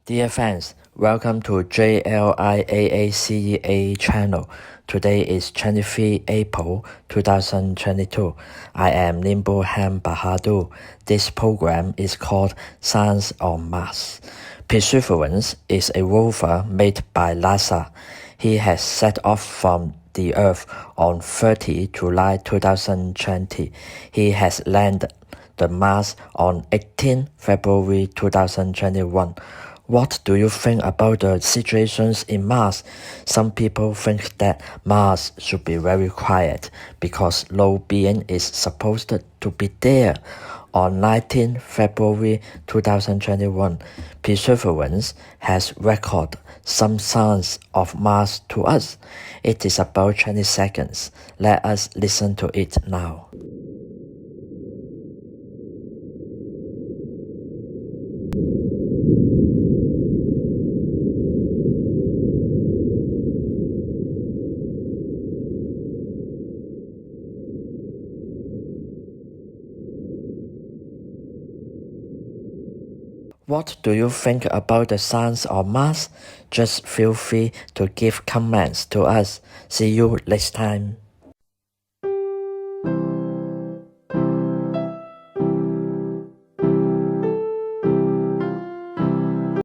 Dear fans, welcome to JLIAACEA channel. Today is 23 April 2022. I am Limbu Hem Bahadur. This program is called Science on Mars. Perseverance is a rover made by NASA. He has set off from the Earth on 30 July 2020. He has landed the Mars on 18 February 2021. What do you think about the situations in Mars? Some people think that Mars should be very quiet because no being is supposed to be there. On 19 February 2021, Perseverance has recorded some sounds of Mars to us. It is about 20 seconds. Let us listen to it now. What do you think about the sounds on Mars? Just feel free to give comments to us. See you next time.